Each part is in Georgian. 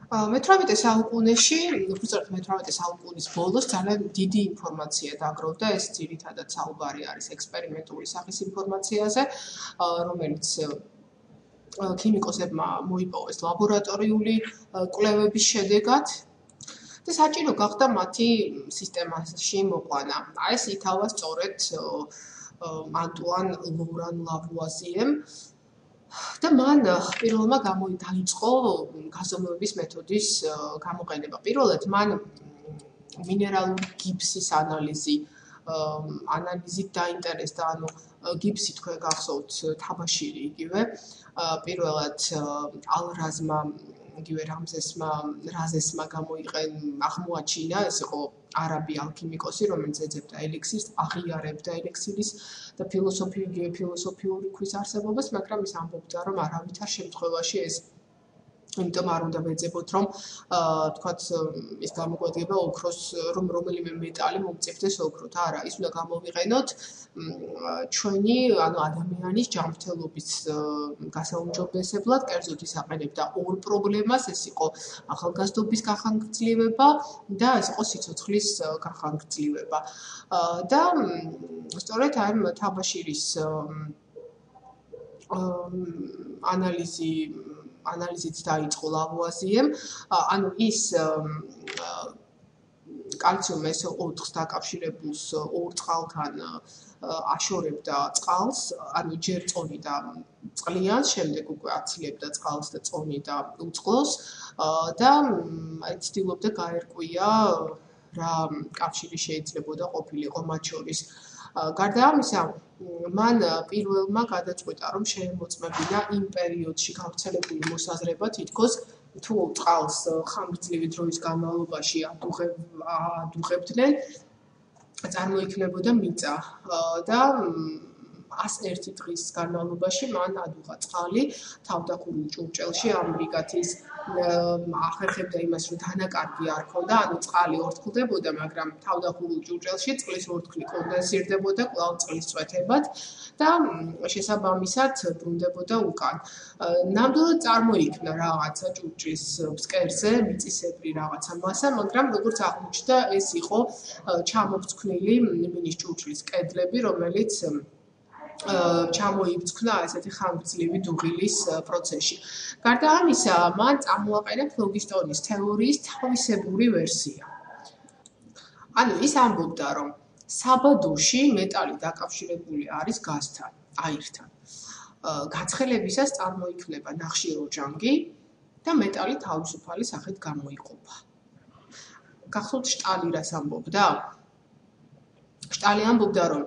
მე-18 საუკუნეში, უბრალოდ მე-18 საუკუნის ბოლოს ძალიან დიდი ინფორმაცია დაგროვდა, ეს ძირითადად საუბარი არის ექსპერიმენტული სახის ინფორმაციაზე, რომელიც ქიმიკოსებმა მოიპოვეს ლაბორატორიული კვლევების შედეგად და საჭირო გახდა მათი სისტემაში მოყვანა. ეს ითავა სწორედ ანტუან ლორან ლავუაზიემ და მან პირველმა დაიწყო გაზომვების მეთოდის გამოყენება. პირველად მან მინერალური გიფსის ანალიზით დაინტერესდა, ანუ გიფსი თქვენ გახსოვთ თაბაშირი იგივე. პირველად ალ-რაზმა, იგივე რაზესმა აღმოაჩინა, ეს იყო არაბი ალქიმიკოსი, რომელიც ეძებდა ელექსირს, აღიარებდა ელექსირის და ფილოსოფიური ქვის არსებობას, მაგრამ ის ამბობდა, რომ არავითარ შემთხვევაში ეს იმიტომ არ უნდა ვეძებოთ, რომ თქვათ ის გამოგვადგება ოქროს, რომ რომელიმე მეტალი მომწიფდეს ოქროთ. არა, ის უნდა გამოვიყენოთ ჩვენი, ანუ ადამიანის ჯანმრთელობის გასაუმჯობესებლად, კერძოდ ის აყენებდა ორ პრობლემას, ეს იყო ახალგაზრდობის გახანგრძლივება და ეს იყო სიცოცხლის გახანგრძლივება. და სწორედ ამ თაბაშირის ანალიზით დაიწყო ლავუაზიემ, ანუ ის კალციუმის 4-ს დაკავშირებულს ორ წყალთან აშორებდა წყალს, ანუ ჯერ წონიდა წყლიანს, შემდეგ უკვე აცილებდა წყალს და წონიდა უწყლოს და ცდილობდა გაერკვია რა კავშირი შეიძლებოდა ყოფილიყო მათ შორის. გარდა ამისა, მან პირველმა გადაწყვეტა, რომ შეემოწმებინა იმ პერიოდში გავრცელებული მოსაზრება, თითქოს თუ წყალს ხანგრძლივი დროის განმავლობაში ადუღებდნენ, წარმოიქმნებოდა მიწა და 101 დღის განმავლობაში მან ადუღა წყალი თავდახურულ ჭურჭელში. ამრიგათის ახერხებდა იმას, რომ დანაკარგი არ ქონდა, ანუ წყალი ორთქლდებოდა, მაგრამ თავდახურულ ჭურჭელში წყლის ორთქლი კონდენსირდებოდა კვლავ წყლის წვეთებად და შესაბამისად ბრუნდებოდა უკან. ნამდვილად წარმოიქმნა რაღაცა ჭურჭლის ფსკერზე, მიწისებრი რაღაცა მასა, მაგრამ როგორც აღმოჩნდა, ეს იყო ჩამოფრთხილი მინის ჭურჭლის კედლები, რომელიც ჩამოიფრთხნა ესეთი ხანგრძლივი დუღილის პროცესში. გარდა ამისა, მან წამოაყენა ფლოგისტონის თეორიის თავისებური ვერსია. ანუ ის ამბობდა, რომ საბადოში მეტალი დაკავშირებული არის გაზთან, აირთან. გაცხელებისას წარმოიქმნება ნახშირორჟანგი და მეტალი თავისუფალი სახით გამოიყოფა. გახსოვთ შტალი რას ამბობდა? შტალი ამბობდა, რომ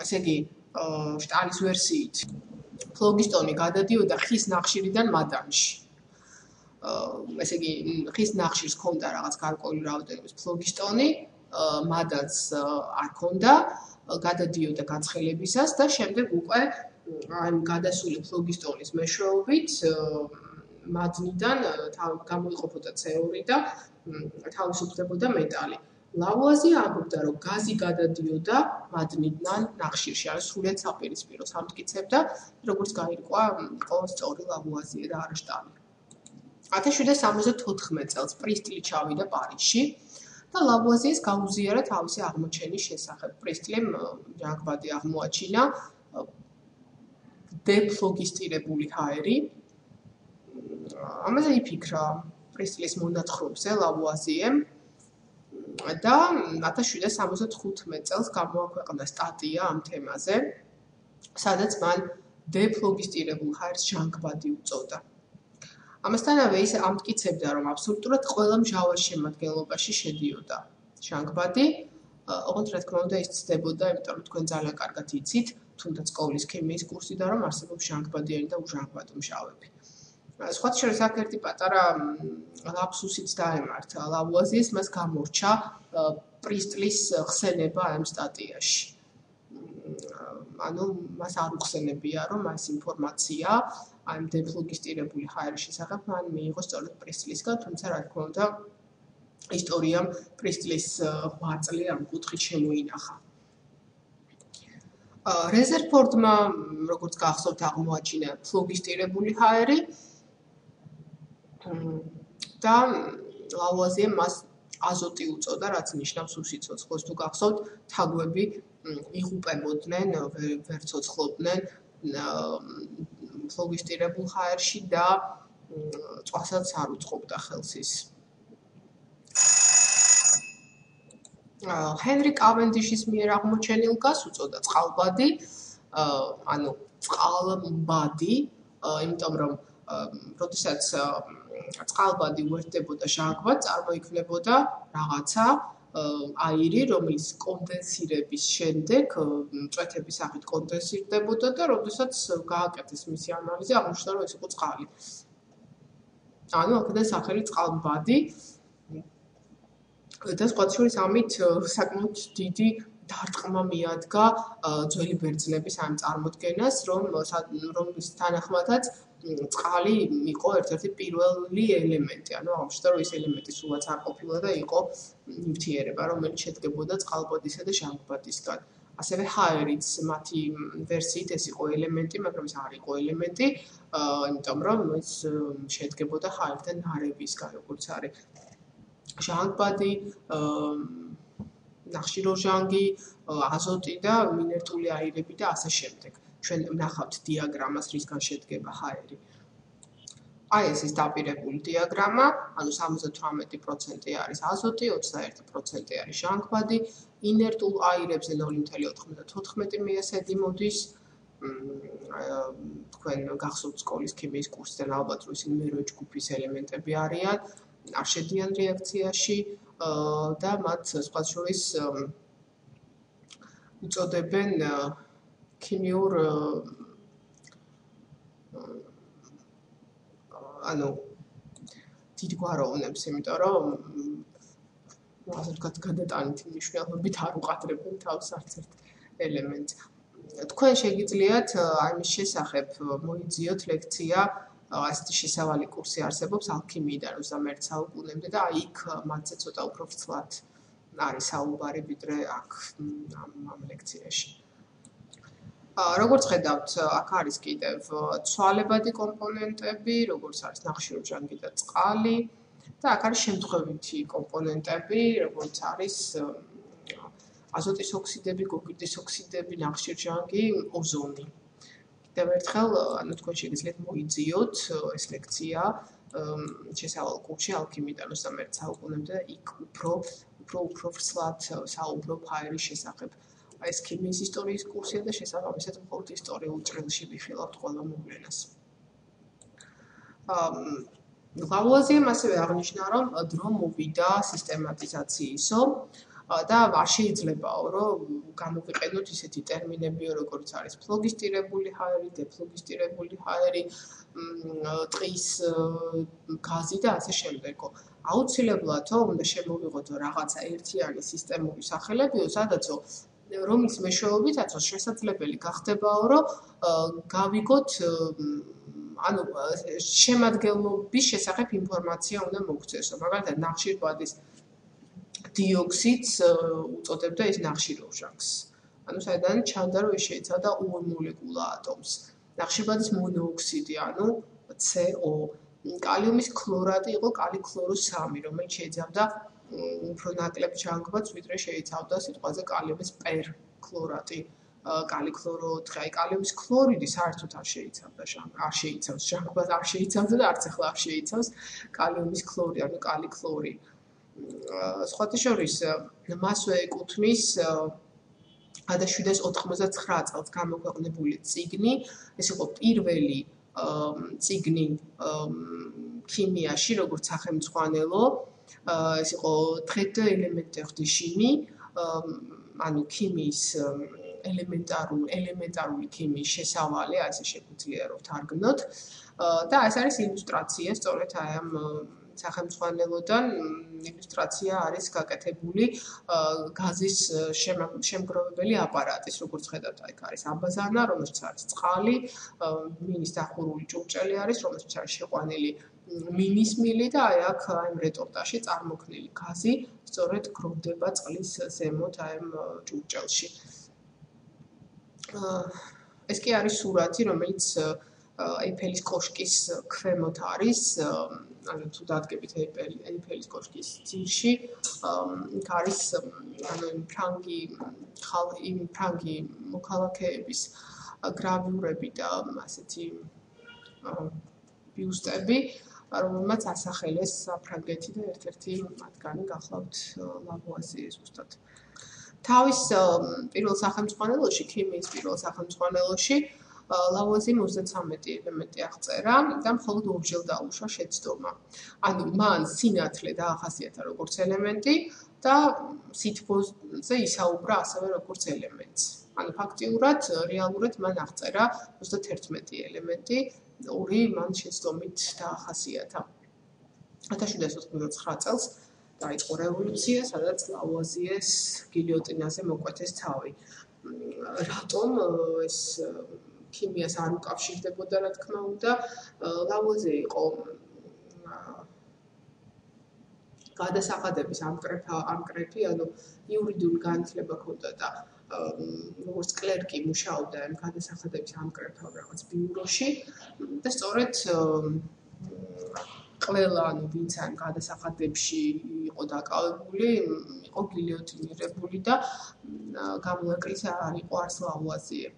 ესე იგი შტალის ვერსიით ფლოგისტონი გადადიოდა ხის ნახშირიდან მადანში. ესე იგი ხის ნახშირს ჰქონდა რაღაც გარკვეული რაოდენობის ფლოგისტონი, მადანს არ ჰქონდა, გადადიოდა გაცხელებისას და შემდეგ უკვე ამ გადასული ფლოგისტონის მეშვეობით მადნიდან გამოიყოფოდა CO2 და თავისუფლებოდა მეტალი. ლავუაზიე ამბობდა, რომ გაზი გადადიოდა მადნიდან ნახშირში, არის სრულიად საპირისპირო სამტკიცებდა, როგორც გაირკვა, იყო სწორი ლავუაზიე და არა შტალი. 1774 წელს პრისტლი ჩავიდა პარიზში და ლავუაზიეს გაუზიარა თავისი აღმოჩენის შესახებ. პრისტლიმ ჟანგბადი აღმოაჩინა დეფლოგისტირებული ჰაერი. ამაზე იფიქრა პრისტლის მონათხრობზე ლავუაზიემ და 1775 წელს გამოაქვეყნა სტატია ამ თემაზე, სადაც მან დეფლოგისტირებულ ჰაერს ჟანგბადი უწოდა. ამასთანავე ის ამტკიცებდა, რომ აბსოლუტურად ყველა მჟავას შემადგენლობაში შედიოდა ჟანგბადი. ოღონდ რა თქმა უნდა ის ცდებოდა, იმიტომ რომ თქვენ ძალიან კარგად იცით, თუნდაც სკოლის ქიმიის კურსიდან, რომ არსებობს ჟანგბადიანი და უჟანგბადო მჟავები. სხვათა შორის აქ ერთი პატარა ლაფსუსიც დაემართა ლავუაზიეს, მას გამორჩა პრისტლის ხსენება ამ სტატიაში. ანუ მას არ უხსენებია, რომ ეს ინფორმაცია ამ დეფლოგისტირებული ჰაერის შესახებ მან მიიღო სწორედ პრისტლისგან, თუმცა რა თქმა უნდა ისტორიამ პრისტლის ღვაწლი ამ კუთხით შემოინახა. რეზერფორდმა, როგორც გახსოვთ, აღმოაჩინა ფლოგისტირებული ჰაერი და ლავუაზიემ მას აზოტი უწოდა, რაც ნიშნავს უსიცოცხლოს. თუ გახსოვთ, თაგვები იღუპებოდნენ, ვერ ცოცხლობდნენ ფლოგისტირებულ ჰაერში და წვასაც არ უწყობდა ხელს ის. ჰენრი კავენდიშის მიერ აღმოჩენილ გაზს უწოდა წყალბადი, ანუ წყალბადი, იმიტომ რომ როდესაც წყალბადი უერთდებოდა ჟანგბადს, წარმოიქმნებოდა რაღაცა აირი, რომელიც კონდენსირების შემდეგ მწვეთების სახით კონდენსირდებოდა და როდესაც გააკეთეს მისი ანალიზი, აღმოჩნდა, რომ ეს იყო წყალი. ანუ აქედან სახელი წყალბადი და სხვა შორის ამით საკმაოდ დიდი დარტყმა მიადგა ძველი ბერძნების ამ წარმოდგენას, რომლის თანახმადაც წყალი იყო ერთ-ერთი პირველი ელემენტი, ანუ აღმოჩნდა, რომ ეს ელემენტი სულაც არ ყოფილა და იყო ნივთიერება, რომელიც შედგებოდა წყალბადისა და ჟანგბადისგან. ასევე ჰაერიც მათი ვერსიით ეს იყო ელემენტი, მაგრამ ეს არ იყო ელემენტი, იმიტომ რომ ეს შედგებოდა ჰაერთან ნარევისგან, როგორც არის ჟანგბადი, ნახშირორჟანგი, აზოტი და მინერტული აირები და ასე შემდეგ. ჩვენ ვნახავთ დიაგრამას, რისგან შედგება ჰაერი. აი ეს ის დაპირებული დიაგრამა, ანუ 78% არის აზოტი, 21% არის ჟანგბადი, ინერტულ აირებზე 0.94 მიასედი მოდის. თქვენ გახსოვთ სკოლის ქიმიის კურსიდან ალბათ, რომ ისინი მერვე ჯგუფის ელემენტები არიან, არ შედიან რეაქციაში და მათ სხვა შორის უწოდებენ ქიმიურ ანუ დიდგვაროვნებს, იმიტომ რომ ასე ვთქვათ, გადატანითი მნიშვნელობით არ უყადრებენ თავს არც ერთ ელემენტს. თქვენ შეგიძლიათ ამის შესახებ მოიძიოთ ლექცია, ასეთი შესავალი კურსი არსებობს ალქიმიიდან 21 საუკუნემდე და აი იქ მათზე ცოტა უფრო ვრცლად არის საუბარი, ვიდრე აქ ამ ლექციაში. როგორც ხედავთ, აქ არის კიდევ ცვალებადი კომპონენტები, როგორც არის ნახშირორჟანგი და წყალი და აქ არის შემთხვევითი კომპონენტები, როგორც არის აზოტის ოქსიდები, გოგირდის ოქსიდები, ნახშირორჟანგი, ოზონი. კიდევ ერთხელ, ანუ თქვენ შეგიძლიათ მოიძიოთ ეს ლექცია შესავალ კურსში ალქიმიიდან 21 საუკუნემდე და იქ უფრო ვრცლად საუბრობ ჰაერის შესახებ. ეს ქიმიის ისტორიის კურსია და შესაბამისად მხოლოდ ისტორიულ ჭრილში ვიხილავთ ყველა მოვლენას. ლავუაზიემ ასევე აღნიშნა, რომ დრო მოვიდა სისტემატიზაციისო და არ შეიძლებაო, რომ გამოვიყენოთ ისეთი ტერმინებიო, როგორც არის ფლოგისტირებული ჰაერი, დეფლოგისტირებული ჰაერი, ტყის გაზი და ასე შემდეგო. აუცილებლადო უნდა შემოვიღოთ რაღაცა ერთიანი სისტემური სახელებიო, სადაცო რომლის მეშვეობითაც შესაძლებელი გახდებაო, რომ გავიგოთ ანუ შემადგენლობის შესახებ ინფორმაცია უნდა მოგცესო. მაგალითად, ნახშირბადის დიოქსიდს უწოდებდა ის ნახშირორჟანგს. ანუ საიდან ჩანდა, რომ ის შეიცავდა ორ მოლეკულა ატომს. ნახშირბადის მონოოქსიდი, ანუ CO. კალიუმის ქლორატი იყო კალიქლორო-3, რომელიც შეიცავდა უფრო ნაკლებ ჟანგბადს, ვიდრე შეიცავდა სიტყვაზე კალიუმის პერქლორატი, კალიქლორო-4. აი კალიუმის ქლორიდი საერთოდ არ შეიცავდა არ შეიცავს ჟანგბადს, არ შეიცავდა და არც ახლა არ შეიცავს კალიუმის ქლორი, ანუ კალიქლორი. სხვათა შორის მასვე ეკუთვნის 1799 წელს გამოქვეყნებული წიგნი, ეს იყო პირველი წიგნი ქიმიაში, როგორც სახელმძღვანელო, ეს იყო traité de élémentaire de chimie, ანუ ქიმიის ელემენტარული ქიმიის შესავალი, ასე შეგვიძლია რომ თარგმნოთ. და ეს არის ილუსტრაცია, სწორედ აი ამ სახელმძღვანელოდან ილუსტრაცია არის გაკეთებული გაზის შემგროვებელი აპარატის, როგორც ხედავთ, აი არის აბაზანა, რომელშიც არის წყალი, მინის დახურული ჭურჭელი არის, რომელშიც არის შეყვანილი მინის მილი და აი აქ აი რეტორტაში წარმოქმნილი გაზი სწორედ გროვდება წყლის ზემოთ აი ამ ჭურჭელში. ეს კი არის სურათი, რომელიც ეიფელის კოშკის ქვემოთ არის, ანუ თუ დადგებით ეიფელის კოშკის ძირში, იქ არის ანუ ფრანგი მოქალაქეების გრავიურები და ასეთი ბიუსტები, რომელმაც ასახელეს საფრანგეთი და ერთ-ერთი მათგანი გახლავთ ლავუაზიე ზუსტად. თავის პირველ სახელმძღვანელოში, ქიმიის პირველ სახელმძღვანელოში ლავუაზიემ 33 ელემენტი აღწერა და მხოლოდ ორჯერ დაუშვა შეცდომა. ანუ მან სინათლე დაახასიათა როგორც ელემენტი და სითბოზე ისაუბრა ასევე როგორც ელემენტს. ანუ ფაქტიურად, რეალურად მან აღწერა 31 ელემენტი, ორი მან შეცდომით დაახასიათა. 1789 წელს დაიწყო რევოლუცია, სადაც ლავუაზიეს გილიოტინაზე მოკვეთეს თავი. რატომ ეს ქიმიას არ უკავშირდებოდა, რა თქმა უნდა, ლავუაზიე იყო გადასახადების ამკრეფი, ანუ იურიდიული განათლება ჰქონდა და როგორც კლერკი მუშაობდა ამ გადასახადების ამკრეფავ რაღაც ბიუროში და სწორედ ყველა ანუ ვინც ამ გადასახადებში იყო დაკავებული, იყო გილიოტინირებული და გამოაკრითა არ იყო არც ლავუაზიე.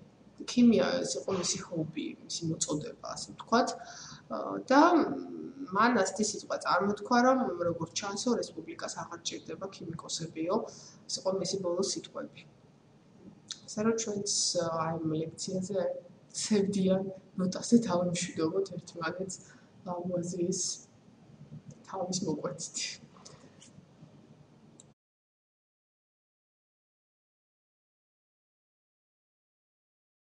ქიმია ეს იყო მისი ჰობი, მისი მოწოდება, ასე ვთქვათ. და მან ასეთი სიტყვა წარმოთქვა, რომ როგორც ჩანსო, რესპუბლიკას აღარ ჭირდება ქიმიკოსებიო, ეს იყო მისი ბოლო სიტყვები. ასე რომ ჩვენც ამ ლექციაზე ცევდიან ნოტაზე დავიმშვიდობოთ ერთმანეთს ლავუაზიეს თავის მოკვეთით.